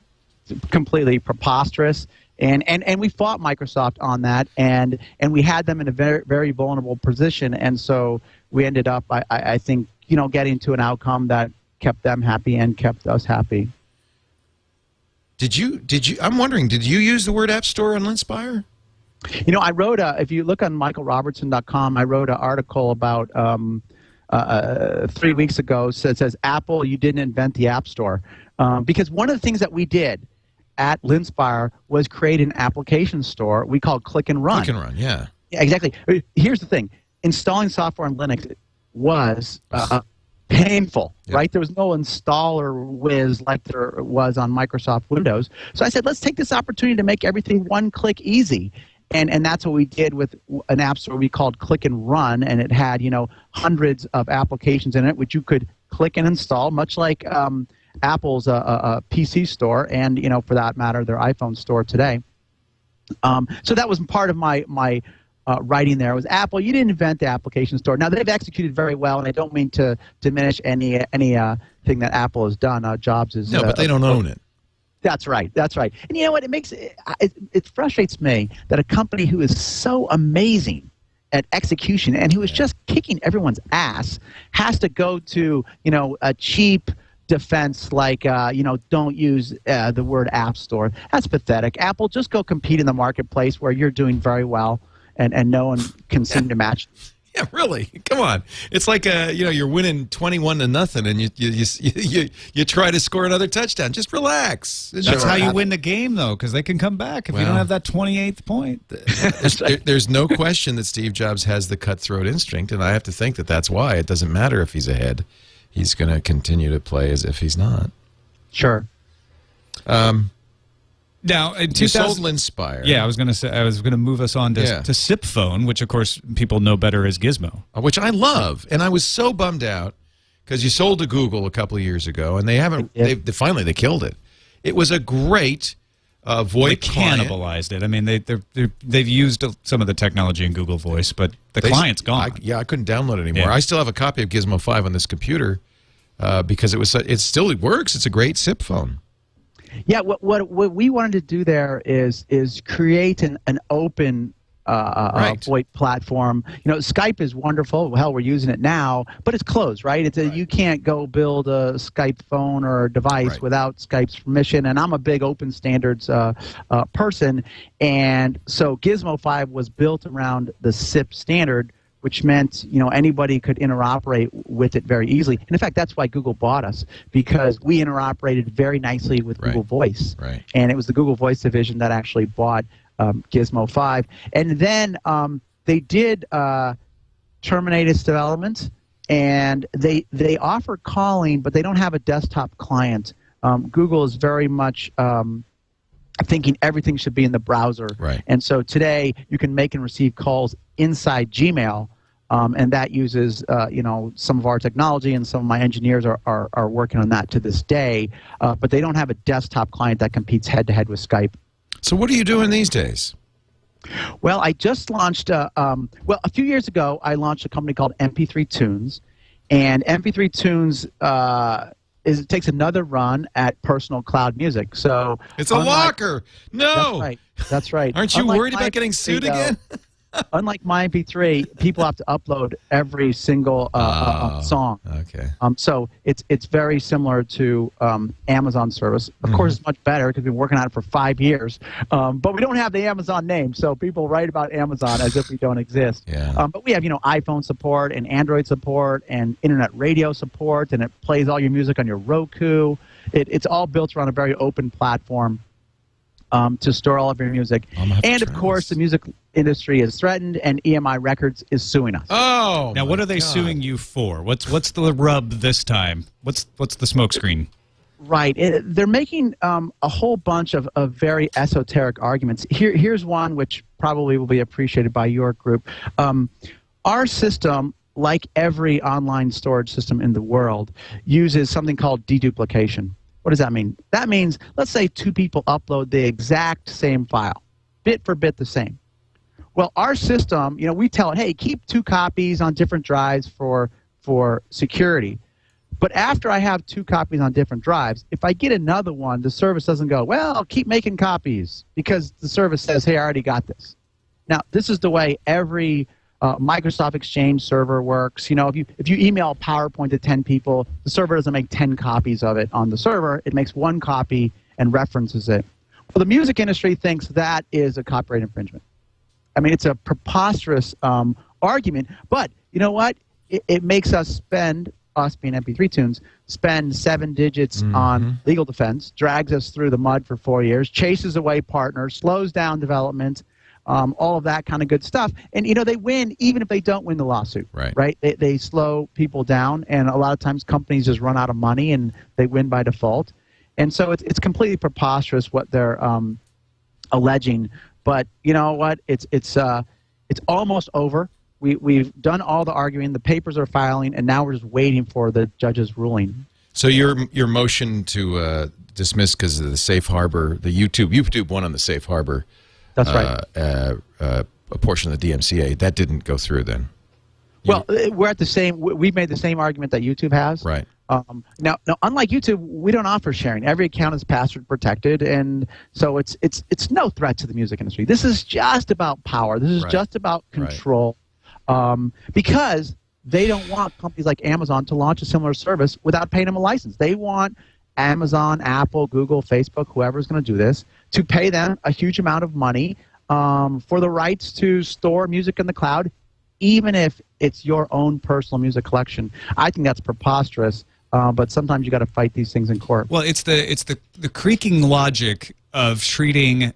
E: completely preposterous. And we fought Microsoft on that, and we had them in a very, very vulnerable position, and so we ended up, I think, getting to an outcome that kept them happy and kept us happy.
C: Did you? I'm wondering, did you use the word App Store on Linspire?
E: I wrote if you look on michaelrobertson.com, I wrote an article about 3 weeks ago. So it says, Apple, you didn't invent the App Store. Because one of the things that we did at Linspire was create an application store we called Click and Run.
C: Click and Run, yeah.
E: Yeah, exactly. Here's the thing. Installing software on Linux was painful, right? There was no installer whiz like there was on Microsoft Windows. So I said, let's take this opportunity to make everything one-click easy. And that's what we did with an app store we called Click and Run, and it had, hundreds of applications in it, which you could click and install, much like Apple's a PC store and, for that matter, their iPhone store today. So that was part of my writing there. It was Apple, you didn't invent the application store. Now, they've executed very well, and I don't mean to diminish any thing that Apple has done. Jobs is...
C: No, but they don't own it.
E: That's right. That's right. And you know what? It frustrates me that a company who is so amazing at execution and who is just kicking everyone's ass has to go to, a cheap defense like, don't use the word App Store. That's pathetic. Apple, just go compete in the marketplace where you're doing very well and no one can seem to match.
C: Yeah, really. Come on. It's like you're winning 21-0, and you try to score another touchdown. Just relax.
D: That's how you win the game, though, because they can come back if you don't have that 28th point.
C: There's no question that Steve Jobs has the cutthroat instinct, and I have to think that that's why it doesn't matter if he's ahead. He's going to continue to play as if he's not.
E: Sure.
D: Now, in
C: you sold Linspire.
D: Yeah, I was going to move us on to SIP phone, which of course people know better as Gizmo,
C: which I love, and I was so bummed out because you sold to Google a couple of years ago, and they haven't. Finally they killed it. It was a great VoIP client.
D: They cannibalized it. I mean, they've used some of the technology in Google Voice, but the client's gone.
C: I couldn't download it anymore. I still have a copy of Gizmo 5 on this computer because it still works. It's a great SIP phone.
E: Yeah, what we wanted to do there is create an open VoIP platform. You know, Skype is wonderful. Hell, we're using it now, but it's closed, right? It's you can't go build a Skype phone or device without Skype's permission. And I'm a big open standards person, and so Gizmo 5 was built around the SIP standard, which meant, you know, anybody could interoperate with it very easily. And in fact, that's why Google bought us, because we interoperated very nicely with Google Voice. And it was the Google Voice division that actually bought Gizmo 5. And then they did terminate its development, and they offer calling, but they don't have a desktop client. Google is very much thinking everything should be in the browser. And so today you can make and receive calls inside Gmail, and that uses you know, some of our technology, and some of my engineers are working on that to this day. But they don't have a desktop client that competes head-to-head with Skype.
C: So what are you doing these days?
E: Well, I just launched, well, a few years ago, I launched a company called MP3 Tunes, and MP3 Tunes it takes another run at personal cloud music. So
C: it's a locker. No,
E: that's right. That's right.
C: Aren't you worried about getting sued again?
E: Unlike my MP3, people have to upload every single song.
C: Okay.
E: So it's very similar to Amazon service. Of course, it's much better because we've been working on it for 5 years. But we don't have the Amazon name, so people write about Amazon as if we don't exist. But we have, you know, iPhone support and Android support and internet radio support, and it plays all your music on your Roku. It's all built around a very open platform to store all of your music. And of course, the music industry is threatened, and EMI Records is suing us.
D: Oh, now what are they suing you for? What's the rub this time? What's the smokescreen?
E: Right, they're making a whole bunch of very esoteric arguments. Here's one which probably will be appreciated by your group. Our system, like every online storage system in the world, uses something called deduplication. What does that mean? That means, let's say 2 people upload the exact same file, bit for bit the same. Well, our system, you know, we tell it, hey, keep 2 copies on different drives for security. But after I have 2 copies on different drives, if I get another one, the service doesn't go, well, keep making copies, because the service says, hey, I already got this. Now, this is the way every Microsoft Exchange server works. You know, if you email a PowerPoint to 10 people, the server doesn't make 10 copies of it on the server. It makes 1 copy and references it. Well, the music industry thinks that is a copyright infringement. I mean, it's a preposterous argument, but you know what? It makes us spend, us being MP3 Tunes, spend 7 digits on legal defense, drags us through the mud for 4 years, chases away partners, slows down development, all of that kind of good stuff. And, you know, they win even if they don't win the lawsuit, right? They slow people down, and a lot of times companies just run out of money and they win by default. And so it's completely preposterous what they're alleging. But you know what? It's almost over. We've done all the arguing. The papers are filing, and now we're just waiting for the judge's ruling.
C: So your motion to dismiss because of the safe harbor, the YouTube won on the safe harbor.
E: That's right.
C: A portion of the DMCA that didn't go through then.
E: Well, we're at the same. We've made the same argument that YouTube has.
C: Right.
E: Now, unlike YouTube, we don't offer sharing. Every account is password protected, and so it's no threat to the music industry. This is just about power. This is just about control, because they don't want companies like Amazon to launch a similar service without paying them a license. They want Amazon, Apple, Google, Facebook, whoever's going to do this, to pay them a huge amount of money for the rights to store music in the cloud, even if it's your own personal music collection. I think that's preposterous. But sometimes you got to fight these things in court.
D: Well, it's the creaking logic of treating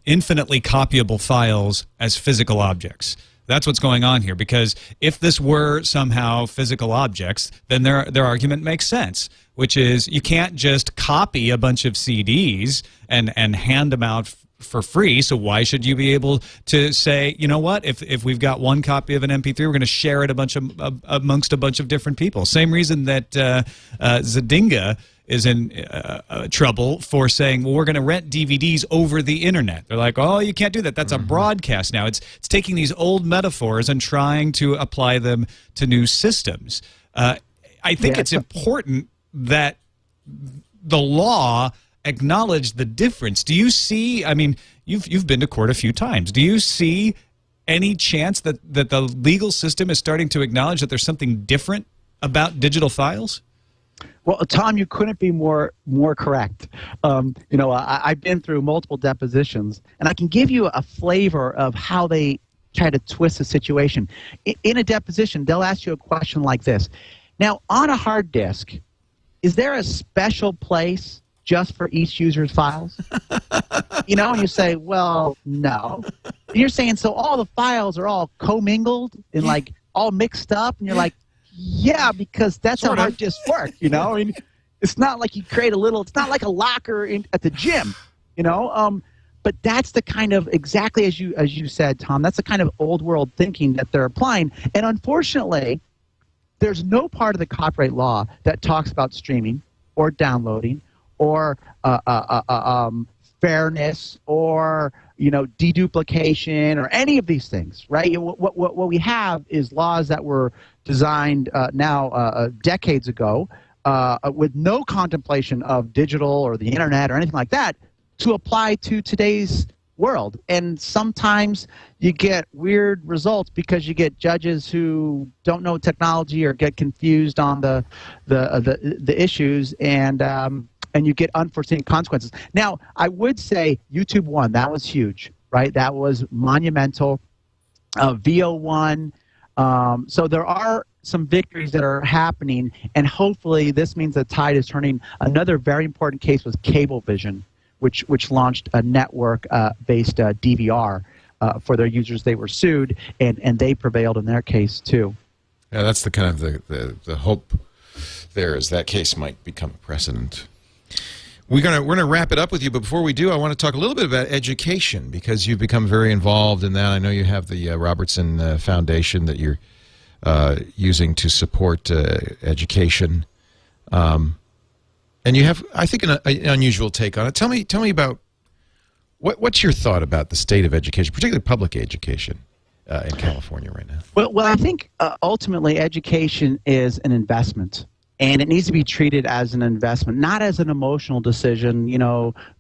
D: infinitely copyable files as physical objects. That's what's going on here, because if this were somehow physical objects, then their argument makes sense, which is you can't just copy a bunch of CDs and hand them out for free. So why should you be able to say, you know what, if we've got 1 copy of an MP3, we're going to share it amongst a bunch of different people. Same reason that Zynga is in trouble for saying, well, we're going to rent DVDs over the internet. They're like, oh, you can't do that. That's a broadcast now. It's taking these old metaphors and trying to apply them to new systems. I think it's important that the law acknowledge the difference. Do you see, I mean, you've been to court a few times. Do you see any chance that the legal system is starting to acknowledge that there's something different about digital files?
E: Well, Tom, you couldn't be more correct. I've been through multiple depositions, and I can give you a flavor of how they try to twist the situation. In a deposition, they'll ask you a question like this. Now, on a hard disk, is there a special place just for each user's files? And you say, well, no. And you're saying, so all the files are all commingled and like all mixed up, and you're like, yeah, because that's how hard disks work, I mean, it's not like you create it's not like a locker at the gym, but that's the kind of, exactly as you said, Tom, that's the kind of old world thinking that they're applying. And unfortunately, there's no part of the copyright law that talks about streaming or downloading or fairness or deduplication or any of these things, right? What we have is laws that were designed decades ago with no contemplation of digital or the internet or anything like that to apply to today's world. And sometimes you get weird results because you get judges who don't know technology or get confused on the issues, and you get unforeseen consequences. Now, I would say YouTube won. That was huge, right? That was monumental. VO won. So there are some victories that are happening, and hopefully this means the tide is turning. Another very important case was Cablevision, which launched a network-based DVR for their users. They were sued, and they prevailed in their case too.
C: Yeah, that's the kind of the hope there is that case might become a precedent. We're gonna wrap it up with you, but before we do, I want to talk a little bit about education, because you've become very involved in that. I know you have the Robertson Foundation that you're using to support education, and you have, I think, an unusual take on it. Tell me about what's your thought about the state of education, particularly public education in California right now.
E: Well, I think ultimately education is an investment. And it needs to be treated as an investment, not as an emotional decision,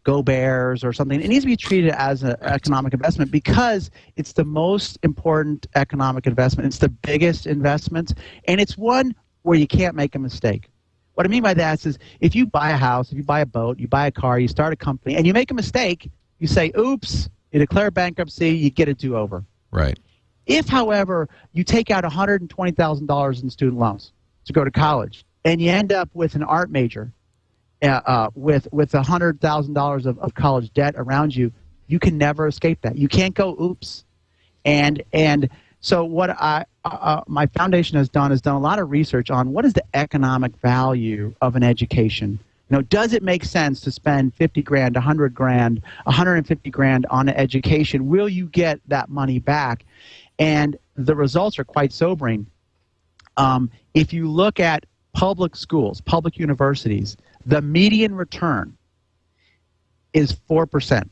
E: go Bears or something. It needs to be treated as an economic investment because it's the most important economic investment. It's the biggest investment, and it's one where you can't make a mistake. What I mean by that is if you buy a house, if you buy a boat, you buy a car, you start a company, and you make a mistake, you say, oops, you declare bankruptcy, you get a do-over.
C: Right.
E: If, however, you take out $120,000 in student loans to go to college, and you end up with an art major with $100,000 of college debt around you, you can never escape that. You can't go oops. And so what my foundation has done a lot of research on what is the economic value of an education. Does it make sense to spend $50,000, $100,000, $150,000 on an education? Will you get that money back? And the results are quite sobering. If you look at public schools, public universities, the median return is 4%.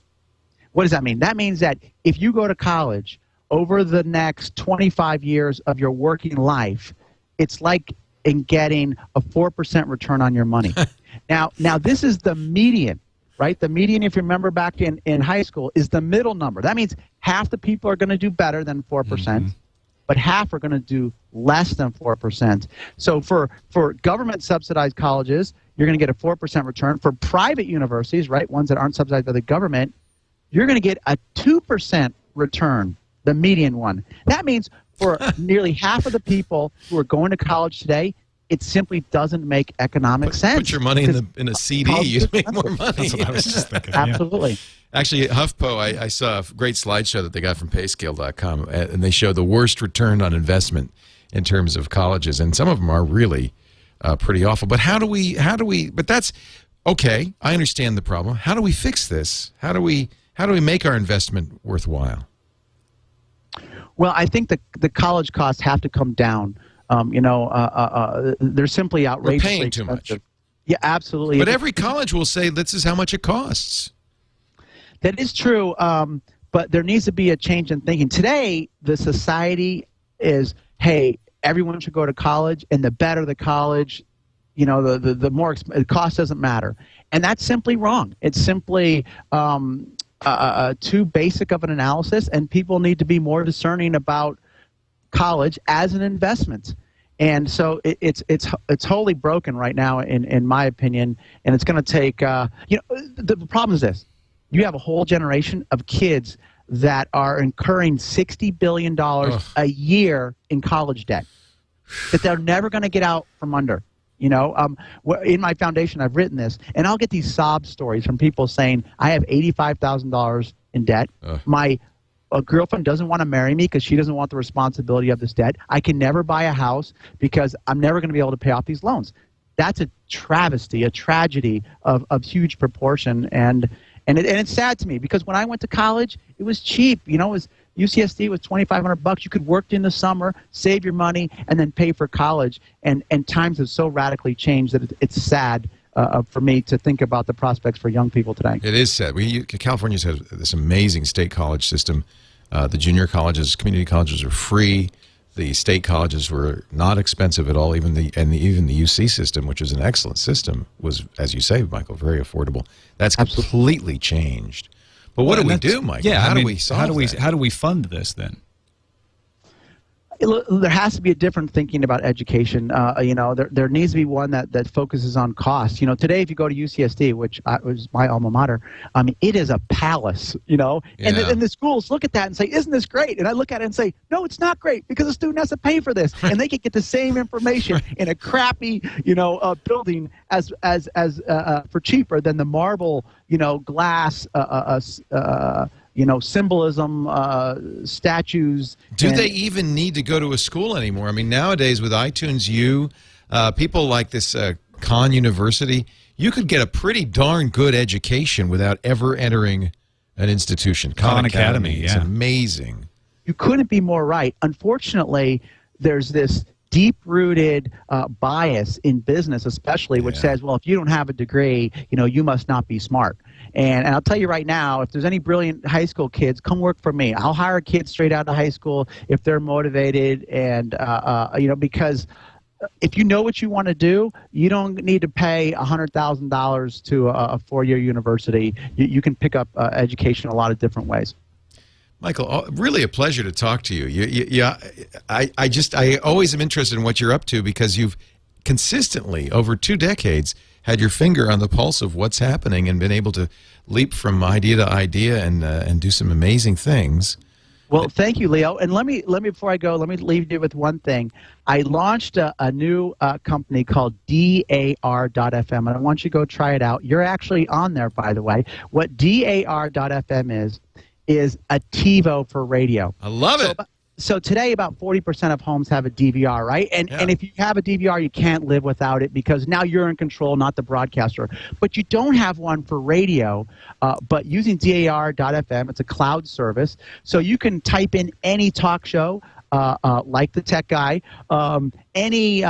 E: What does that mean? That means that if you go to college over the next 25 years of your working life, it's like in getting a 4% return on your money. Now this is the median, right? The median, if you remember back in high school, is the middle number. That means half the people are going to do better than 4%. But half are going to do less than 4%. So for government-subsidized colleges, you're going to get a 4% return. For private universities, right, ones that aren't subsidized by the government, you're going to get a 2% return, the median one. That means for nearly half of the people who are going to college today, it simply doesn't make economic sense.
C: Put your money in a CD, you make more money.
D: That's what I was just thinking.
E: Absolutely.
D: Yeah.
C: Actually, at HuffPo, I saw a great slideshow that they got from Payscale.com, and they show the worst return on investment in terms of colleges, and some of them are really pretty awful. But how do we? But that's okay. I understand the problem. How do we fix this? How do we make our investment worthwhile?
E: Well, I think the college costs have to come down. They're simply outrageously
C: We're paying too
E: expensive.
C: much.
E: Yeah, absolutely.
C: But every college will say this is how much it costs.
E: That is true, but there needs to be a change in thinking. Today, the society is, hey, everyone should go to college, and the better the college, the more the cost doesn't matter, and that's simply wrong. It's simply too basic of an analysis, and people need to be more discerning about college as an investment. And so it's wholly broken right now, in my opinion. And it's going to take the problem is this: you have a whole generation of kids that are incurring $60 billion a year in college debt that they're never going to get out from under. In my foundation, I've written this, and I'll get these sob stories from people saying, I have $85,000 in debt. My girlfriend doesn't want to marry me because she doesn't want the responsibility of this debt. I can never buy a house because I'm never going to be able to pay off these loans. That's a travesty, a tragedy of huge proportion. And it's sad to me because when I went to college, it was cheap. It was UCSD was $2,500. You could work in the summer, save your money, and then pay for college. And times have so radically changed that it's sad for me to think about the prospects for young people today.
F: It is sad. California's had this amazing state college system. The junior colleges, community colleges are free. The state colleges were not expensive at all. Even the UC system, which is an excellent system, was, as you say, Michael, very affordable. That's completely changed. But what do we do, Michael?
D: Yeah,
F: how do we solve that?
D: How do we fund this then?
E: There has to be a different thinking about education. There needs to be one that focuses on cost. Today if you go to UCSD, which was my alma mater, it is a palace. And the schools look at that and say, "Isn't this great?" And I look at it and say, "No, it's not great because the student has to pay for this, and they can get the same information in a crappy, building as for cheaper than the marble, glass." Symbolism, statues.
F: Do they even need to go to a school anymore? I mean, nowadays with iTunes U, people like this Khan University, you could get a pretty darn good education without ever entering an institution. Khan Academy is amazing.
E: You couldn't be more right. Unfortunately, there's this deep-rooted bias in business, especially, which says, well, if you don't have a degree, you must not be smart. And I'll tell you right now, if there's any brilliant high school kids, come work for me. I'll hire kids straight out of high school if they're motivated, and because if you know what you want to do, you don't need to pay $100,000 to a four-year university. You can pick up education in a lot of different ways.
F: Michael, really a pleasure to talk to you. I always am interested in what you're up to because you've consistently, over 2 decades, had your finger on the pulse of what's happening and been able to leap from idea to idea and do some amazing things.
E: Well, thank you, Leo. And let me before I go, let me leave you with one thing. I launched a new company called DAR.FM, and I want you to go try it out. You're actually on there, by the way. What DAR.FM is a TiVo for radio.
F: I love it.
E: So today, about 40% of homes have a DVR, right? And if you have a DVR, you can't live without it because now you're in control, not the broadcaster. But you don't have one for radio. But using DAR.FM, it's a cloud service, so you can type in any talk show, like the Tech Guy, any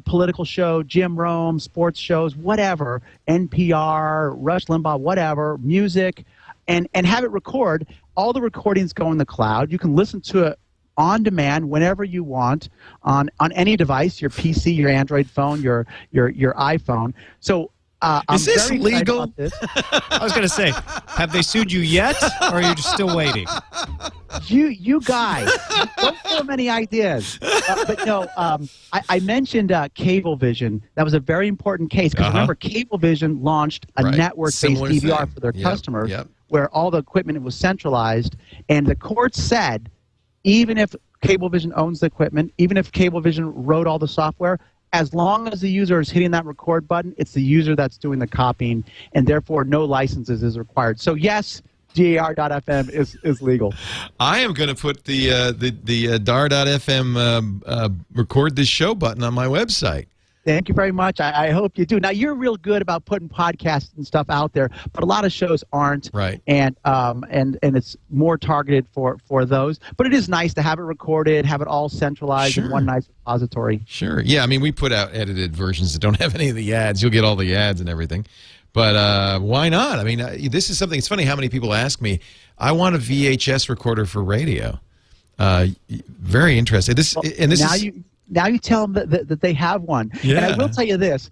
E: political show, Jim Rome, sports shows, whatever, NPR, Rush Limbaugh, whatever, music, and have it record. All the recordings go in the cloud. You can listen to it on demand whenever you want on any device, your PC, your Android phone, your iPhone. So
F: is this legal?
E: This.
D: I was going to say, have they sued you yet, or are you just still waiting?
E: You guys, don't throw many ideas. But no, I mentioned Cablevision. That was a very important case because remember, Cablevision launched a network-based DVR for their customers where all the equipment was centralized, and the court said, even if Cablevision owns the equipment, even if Cablevision wrote all the software, as long as the user is hitting that record button, it's the user that's doing the copying, and therefore no licenses is required. So yes, DAR.FM is legal.
F: I am going to put the DAR.FM record this show button on my website.
E: Thank you very much. I hope you do. Now, you're real good about putting podcasts and stuff out there, but a lot of shows aren't.
F: Right.
E: And it's more targeted for those. But it is nice to have it recorded, have it all centralized in one nice repository.
F: Sure. Yeah, I mean, we put out edited versions that don't have any of the ads. You'll get all the ads and everything. But why not? I mean, this is something. It's funny how many people ask me, I want a VHS recorder for radio. Very interesting.
E: now you tell them that they have one.
D: Yeah.
E: And I will tell you this.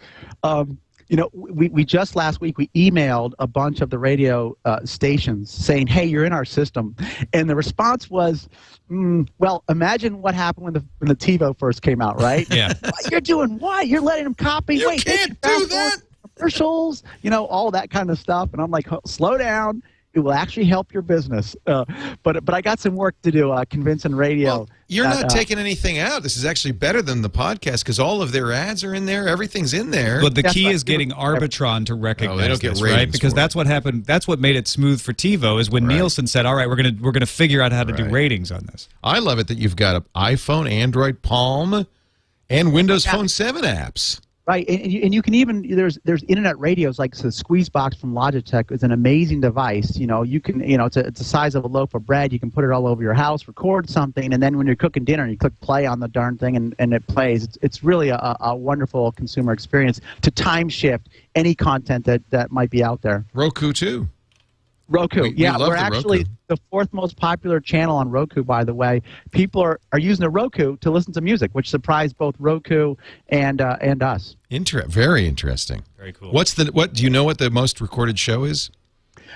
E: You know, we just last week we emailed a bunch of the radio stations saying, "Hey, you're in our system," and the response was, "Well, imagine what happened when the TiVo first came out, right?
D: Yeah,
E: You're doing what? You're letting them copy?
F: You
E: Wait,
F: can't do that.
E: Commercials, you know, all that kind of stuff." And I'm like, "Slow down. It will actually help your business." But I got some work to do convincing radio.
F: Well, you're not taking anything out. This is actually better than the podcast because all of their ads are in there. Everything's in there.
D: but the
E: That's
D: key
E: right.
D: is getting Arbitron to recognize
F: they don't get
D: this,
F: ratings
D: right? Because
F: for
D: that's what happened. That's what made it smooth for TiVo is when
F: Right.
D: Nielsen said, "All right, we're gonna figure out how to do
F: Right.
D: ratings on this."
F: I love it that you've got an iPhone, Android, Palm, and Windows Phone 7 apps.
E: Right, and you can even there's internet radios like the Squeezebox from Logitech is an amazing device. You know, you can it's the size of a loaf of bread. You can put it all over your house, record something, and then when you're cooking dinner, you click play on the darn thing, and it plays. It's really a wonderful consumer experience to time shift any content that might be out there.
F: Roku too.
E: Roku,
F: We
E: yeah,
F: love
E: we're
F: the
E: actually
F: Roku.
E: the fourth most popular channel on Roku. By the way, people are using the Roku to listen to music, which surprised both Roku and us.
F: Very interesting.
D: Very cool.
F: What do you know what the most recorded show is?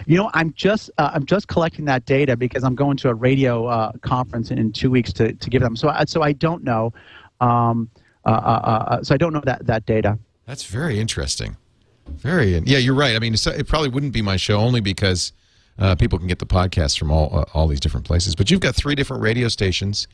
E: You know, I'm just collecting that data because I'm going to a radio conference in 2 weeks to give them. So I don't know. So I don't know that data.
F: That's very interesting. Yeah, you're right. I mean, it probably wouldn't be my show only because people can get the podcast from all these different places. But you've got 3 different radio stations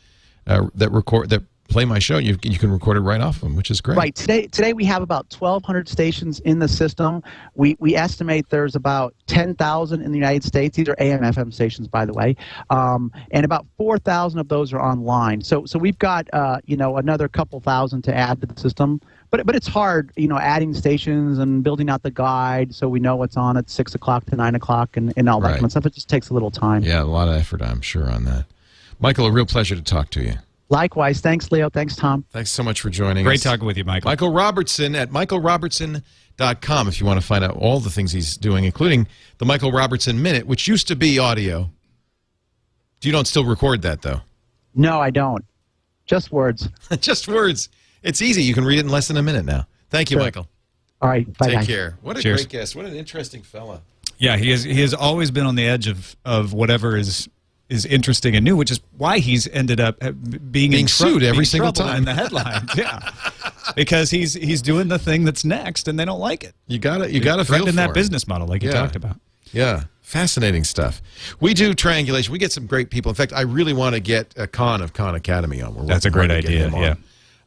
F: that play my show. You can record it right off of them, which is great.
E: Right. Today we have about 1,200 stations in the system. We estimate there's about 10,000 in the United States. These are AM/FM stations, by the way, and about 4,000 of those are online. So we've got another couple thousand to add to the system. But it's hard, adding stations and building out the guide so we know what's on at 6 o'clock to 9 o'clock and all that
F: Right.
E: kind of stuff. It just takes a little time.
F: Yeah, a lot of effort, I'm sure, on that. Michael, a real pleasure to talk to you.
E: Likewise. Thanks, Leo. Thanks, Tom.
F: Thanks so much for joining us.
D: Great talking with you, Michael.
F: Michael Robertson at michaelrobertson.com if you want to find out all the things he's doing, including the Michael Robertson Minute, which used to be audio. You don't still record that, though?
E: No, I don't. Just words.
F: Just words. It's easy. You can read it in less than a minute now. Thank you,
E: Sure.
F: Michael.
E: All right. Bye,
F: Take
E: guys.
F: care. What a
D: Cheers.
F: great guest. What an interesting fella.
D: Yeah, he has always been on the edge of whatever is interesting and new, which is why he's ended up being
F: sued every
D: being
F: single
D: trouble
F: time.
D: in the headlines. Yeah, because he's doing the thing that's next, and they don't like it.
F: You got to feel
D: Threatening
F: for
D: that
F: him.
D: business model, like you
F: Yeah.
D: talked about.
F: Yeah, fascinating stuff. We do triangulation. We get some great people. In fact, I really want to get Khan of Khan Academy on. We're
D: That's a
F: working
D: great
F: hard to get
D: idea,
F: him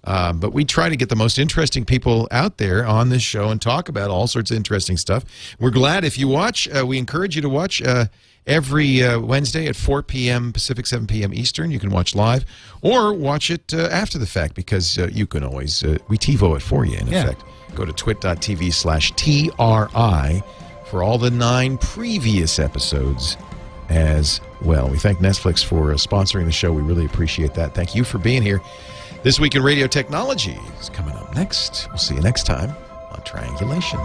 F: on. But we try to get the most interesting people out there on this show and talk about all sorts of interesting stuff. We're glad if you watch. We encourage you to watch every Wednesday at 4 p.m. Pacific, 7 p.m. Eastern. You can watch live or watch it after the fact because you can always, we TiVo it for you in effect. Go to twit.tv/TRI for all the 9 previous episodes as well. We thank Netflix for sponsoring the show. We really appreciate that. Thank you for being here. This Week in Radio Technology is coming up next. We'll see you next time on Triangulation.